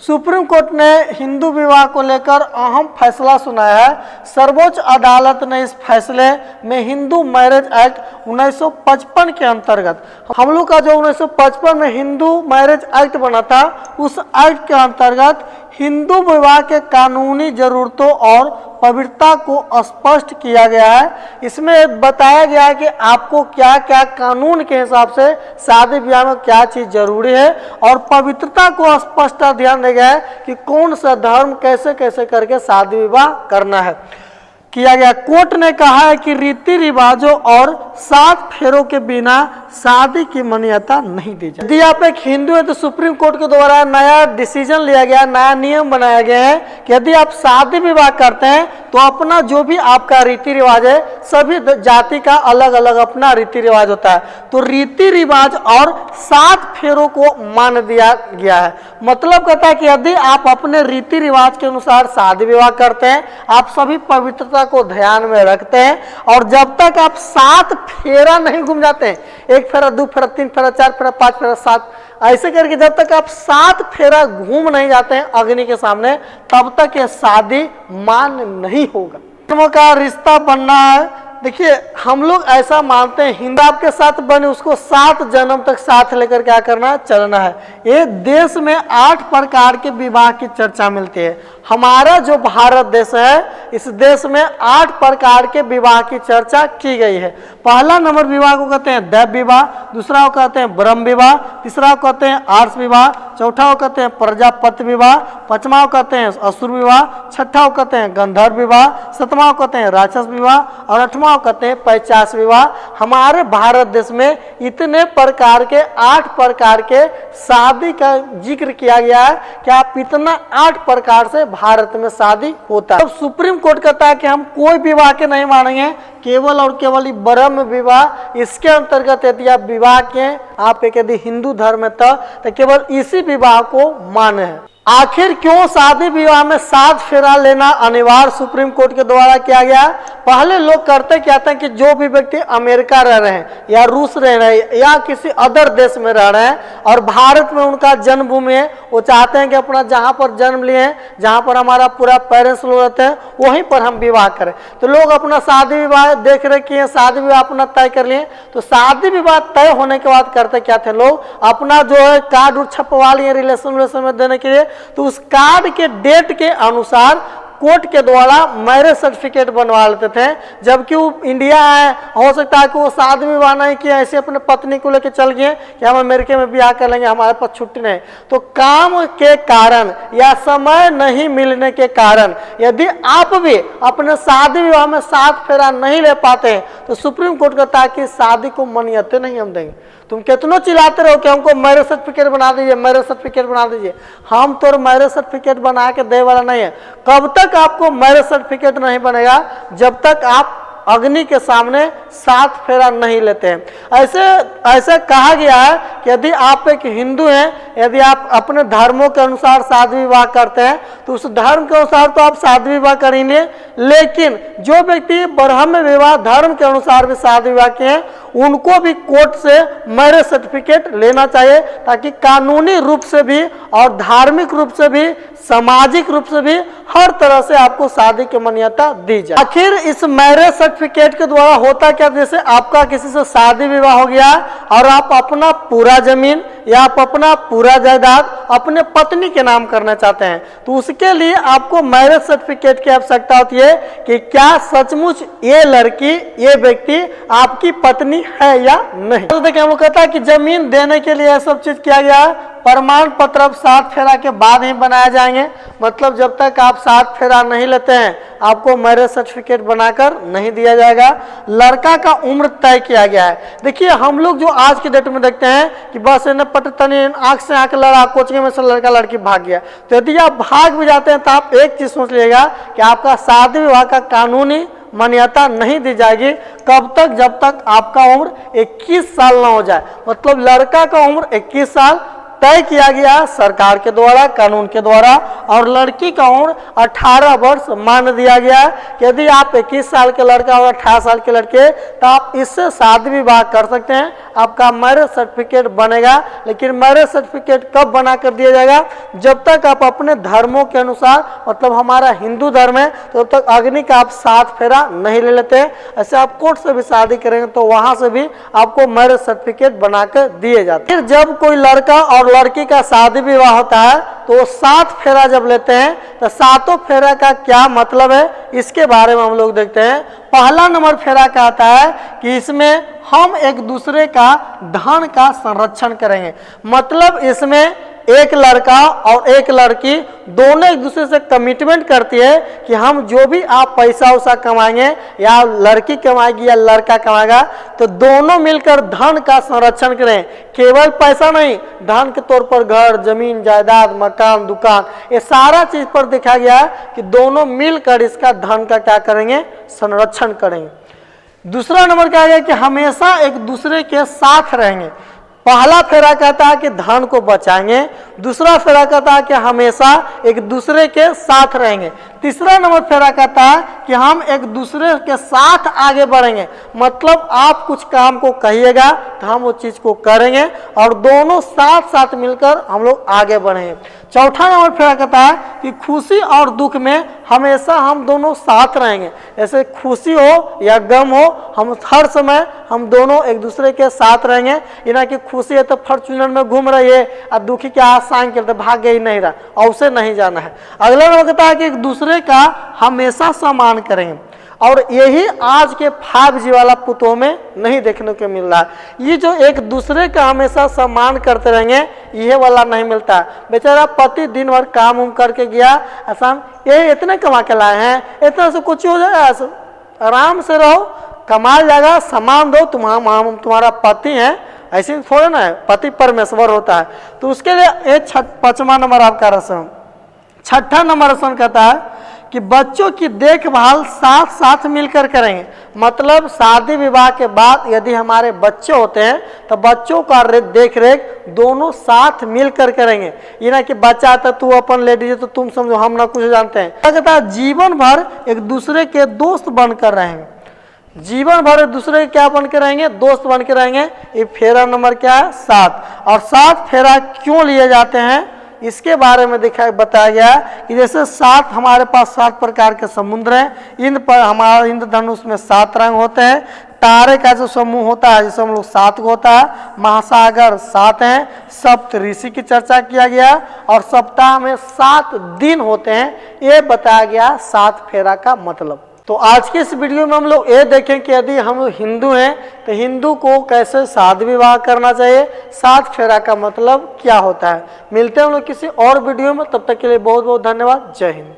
Supreme court ने हिंदू विवाह को लेकर अहम फैसला सुनाया है। सर्वोच्च अदालत ने इस फैसले में हिंदू मैरिज एक्ट 1955 के अंतर्गत, हम लोग का जो 1955 में हिंदू मैरिज एक्ट बना था, उस एक्ट के अंतर्गत हिंदू विवाह के कानूनी जरूरतों और पवित्रता को स्पष्ट किया गया है। इसमें बताया गया है कि आपको क्या क्या कानून के हिसाब से शादी ब्याह में क्या चीज जरूरी है, और पवित्रता को स्पष्ट ध्यान दिया गया है कि कौन सा धर्म कैसे कैसे करके शादी विवाह करना है किया गया। कोर्ट ने कहा है कि रीति रिवाजों और 7 फेरों के बिना शादी की मान्यता नहीं दी जाए। यदि आप एक हिंदू हैं तो सुप्रीम कोर्ट के द्वारा नया डिसीजन लिया गया, नया नियम बनाया गया है कि यदि आप शादी विवाह करते हैं तो अपना जो भी आपका रीति रिवाज है, सभी जाति का अलग अलग अपना रीति रिवाज होता है, तो रीति रिवाज और 7 फेरों को मान दिया गया है। मतलब कहता है कि यदि आप अपने रीति रिवाज के अनुसार शादी विवाह करते हैं, आप सभी पवित्रता को ध्यान में रखते हैं, और जब तक आप 7 फेरा नहीं घूम जाते हैं, 1 फेरा, 2 फेरा, 3 फेरा, 4 फेरा, 5 फेरा, 7, ऐसे करके जब तक आप 7 फेरा घूम नहीं जाते हैं अग्नि के सामने, तब तक ये शादी मान नहीं होगा। धर्मों का रिश्ता बनना है। देखिए, हम लोग ऐसा मानते हैं हिंदू आपके साथ बने उसको 7 जन्म तक साथ लेकर क्या करना है, चलना है। ये देश में 8 प्रकार के विवाह की चर्चा मिलती है। हमारा जो भारत देश है, इस देश में 8 प्रकार के विवाह की चर्चा की गई है। पहला नंबर विवाह को कहते हैं दैव विवाह, दूसरा को कहते हैं ब्रह्म विवाह, तीसरा को कहते हैं आर्ष विवाह, चौथा को कहते हैं प्रजापति विवाह, पांचवा को कहते हैं असुर विवाह, छठा को कहते हैं गंधर्व विवाह, सातवां को कहते हैं राक्षस विवाह, और 8वां को कहते हैं पैचास विवाह। हमारे भारत देश में इतने प्रकार के 8 प्रकार के शादी का जिक्र किया गया है कि आप इतना 8 प्रकार से भारत में शादी होता है। तो सुप्रीम कोर्ट कहता है कि हम कोई विवाह के नहीं मानेंगे, केवल और केवल ब्रह्म विवाह। इसके अंतर्गत यदि आप विवाह के, आप एक यदि हिंदू धर्म है तो केवल इसी विवाह को माने हैं। आखिर क्यों शादी विवाह में 7 फेरा लेना अनिवार्य सुप्रीम कोर्ट के द्वारा किया गया? पहले लोग करते क्या था कि जो भी व्यक्ति अमेरिका रह रहे हैं या रूस रह रहे हैं या किसी अदर देश में रह रहे हैं और भारत में उनका जन्मभूमि है, वो चाहते हैं कि अपना जहाँ पर जन्म लिए हैं, जहाँ पर हमारा पूरा पेरेंट्स लोग रहते हैं, वहीं पर हम विवाह करें। तो लोग अपना शादी विवाह देख रहे किए, शादी विवाह अपना तय कर लिए। तो शादी विवाह तय होने के बाद करते क्या थे लोग, अपना जो है कार्ड उड़ छपवा लिए रिलेशन में देने के लिए। तो उस कार्ड के डेट के अनुसार कोर्ट के द्वारा मैरिज सर्टिफिकेट बनवा लेते थे। जबकि वो इंडिया आए, हो सकता है कि वो शादी विवाह नहीं किया, ऐसे अपने पत्नी को लेकर चल गए कि हम अमेरिका में ब्याह कर लेंगे, हमारे पास छुट्टी नहीं। तो काम के कारण या समय नहीं मिलने के कारण यदि आप भी अपने शादी विवाह में 7 फेरा नहीं ले पाते हैं तो सुप्रीम कोर्ट कहता है कि शादी को मान्यता नहीं हम देंगे। तुम कितनों चिल्लाते रहो कि हमको मैरिज सर्टिफिकेट बना दीजिए, मैरिज सर्टिफिकेट बना दीजिए, हम तो मैरिज सर्टिफिकेट बना के दे वाला नहीं है। कब तक आपको मैरिज सर्टिफिकेट नहीं बनेगा? जब तक आप अग्नि के सामने 7 फेरा नहीं लेते हैं। ऐसे कहा गया है कि यदि आप एक हिंदू हैं, यदि आप अपने धर्मों के अनुसार शादी विवाह करते हैं तो उस धर्म के अनुसार तो आप शादी विवाह करेंगे, लेकिन जो व्यक्ति ब्रह्म विवाह धर्म के अनुसार भी शादी विवाह किए हैं उनको भी कोर्ट से मैरिज सर्टिफिकेट लेना चाहिए, ताकि कानूनी रूप से भी और धार्मिक रूप से भी, सामाजिक रूप से भी हर तरह से आपको शादी की मान्यता दी जाए। आखिर इस मैरिज सर्टिफिकेट के द्वारा होता क्या? जैसे आपका किसी से शादी विवाह हो गया और आप अपना पूरा जमीन या आप अपना पूरा जायदाद अपने पत्नी के नाम करना चाहते हैं, तो उसके लिए आपको मैरिज सर्टिफिकेट की आवश्यकता होती है कि क्या सचमुच ये लड़की, ये व्यक्ति आपकी पत्नी है या नहीं। तो देखिए, वो कहता है कि जमीन देने के लिए यह सब चीज किया गया है। प्रमाण पत्र अब 7 फेरा के बाद ही बनाए जाएंगे। मतलब जब तक आप 7 फेरा नहीं लेते हैं आपको मैरिज सर्टिफिकेट बनाकर नहीं दिया जाएगा। लड़का का उम्र तय किया गया है। देखिए, हम लोग जो आज के डेट में देखते हैं कि बस इन्हें पटतनी आंख से आंख लड़ा, कोचिंग में से लड़का लड़की भाग गया। तो यदि आप भाग भी जाते हैं तो आप एक चीज सोच लीजिएगा कि आपका शादी विवाह का कानूनी मान्यता नहीं दी जाएगी। कब तक? जब तक आपका उम्र 21 साल ना हो जाए। मतलब लड़का का उम्र 21 साल, तय किया गया सरकार के द्वारा, कानून के द्वारा, और लड़की का उम्र 18 वर्ष मान दिया गया कि यदि आप 21 साल के लड़का और 18 साल के लड़के तो आप इससे शादी विवाह कर सकते हैं, आपका मैरिज सर्टिफिकेट बनेगा। लेकिन मैरिज सर्टिफिकेट कब बना कर दिया जाएगा? जब तक आप अपने धर्मों के अनुसार, मतलब हमारा हिंदू धर्म है, तो तब तक अग्नि का आप 7 फेरा नहीं ले लेते। ऐसे आप कोर्ट से भी शादी करेंगे तो वहां से भी आपको मैरिज सर्टिफिकेट बनाकर दिए जाते हैं। फिर जब कोई लड़का और लड़की का शादी विवाह होता है तो वो 7 फेरा जब लेते हैं तो 7 फेरा का क्या मतलब है, इसके बारे में हम लोग देखते हैं। पहला नंबर फेरा कहता है कि इसमें हम एक दूसरे का धन का संरक्षण करेंगे। मतलब इसमें एक लड़का और एक लड़की दोनों एक दूसरे से कमिटमेंट करती है कि हम जो भी आप पैसा उसा कमाएंगे, या लड़की कमाएगी या लड़का कमाएगा, तो दोनों मिलकर धन का संरक्षण करें। केवल पैसा नहीं, धन के तौर पर घर, जमीन, जायदाद, मकान, दुकान, ये सारा चीज पर देखा गया है कि दोनों मिलकर इसका धन का क्या करेंगे? संरक्षण करेंगे। दूसरा नंबर क्या है कि हमेशा एक दूसरे के साथ रहेंगे। पहला फेरा कहता है कि धन को बचाएंगे, दूसरा फेरा कहता है कि हमेशा एक दूसरे के साथ रहेंगे। तीसरा नंबर फेरा कहता है कि हम एक दूसरे के साथ आगे बढ़ेंगे। मतलब आप कुछ काम को कहिएगा तो हम वो चीज को करेंगे और दोनों साथ साथ मिलकर हम लोग आगे बढ़ेंगे। चौथा नंबर फेरा कहता है कि खुशी और दुख में हमेशा हम दोनों साथ रहेंगे। जैसे खुशी हो या गम हो, हम हर समय हम दोनों एक दूसरे के साथ रहेंगे। ये ना कि खुशी है तो फॉर्च्यूनर में घूम रही है और दुखी क्या साइकिल तो भाग ही नहीं रहा, और उसे नहीं जाना है। अगला नंबर कहता है कि एक दूसरे का हमेशा सम्मान करेंगे। और यही आज के 5G वाला पुतों में नहीं देखने को मिल रहा है। ये जो एक दूसरे का हमेशा सम्मान करते रहेंगे, ये वाला नहीं मिलता। बेचारा पति दिन भर काम उम करके गया, आसाम ये इतने कमा के लाए हैं, इतना से कुछ हो जाएगा, आराम से रहो, कमा जाएगा, सामान दो, तुम्हारा पति है, ऐसे थोड़ा ना है, पति परमेश्वर होता है। तो उसके लिए ये 5वां नंबर आपका रस्म। 6ठा नंबर रस्म कहता है कि बच्चों की देखभाल साथ साथ मिलकर करेंगे। मतलब शादी विवाह के बाद यदि हमारे बच्चे होते हैं तो बच्चों का देख रेख दोनों साथ मिलकर करेंगे। ये ना कि बच्चा आता तू अपन ले लीजिए तो तुम समझो हम ना कुछ जानते हैं। क्या कहता है? जीवन भर एक दूसरे के दोस्त बनकर रहेंगे। जीवन भर एक दूसरे के क्या बन के रहेंगे? दोस्त बन के रहेंगे। ये फेरा नंबर क्या है? 7। और 7 फेरा क्यों लिए जाते हैं इसके बारे में बताया गया कि जैसे 7 हमारे पास 7 प्रकार के समुद्र हैं। इन पर हमारा इंद्रधनुष में 7 रंग होते हैं। तारे का जो समूह होता है जिसे हम लोग 7 होता है। महासागर 7 हैं। सप्त ऋषि की चर्चा किया गया और सप्ताह में 7 दिन होते हैं। ये बताया गया 7 फेरा का मतलब। तो आज के इस वीडियो में हम लोग ये देखें कि यदि हम हिंदू हैं तो हिंदू को कैसे शादी विवाह करना चाहिए, 7 फेरा का मतलब क्या होता है। मिलते हैं हम लोग किसी और वीडियो में, तब तक के लिए बहुत बहुत धन्यवाद। जय हिंद।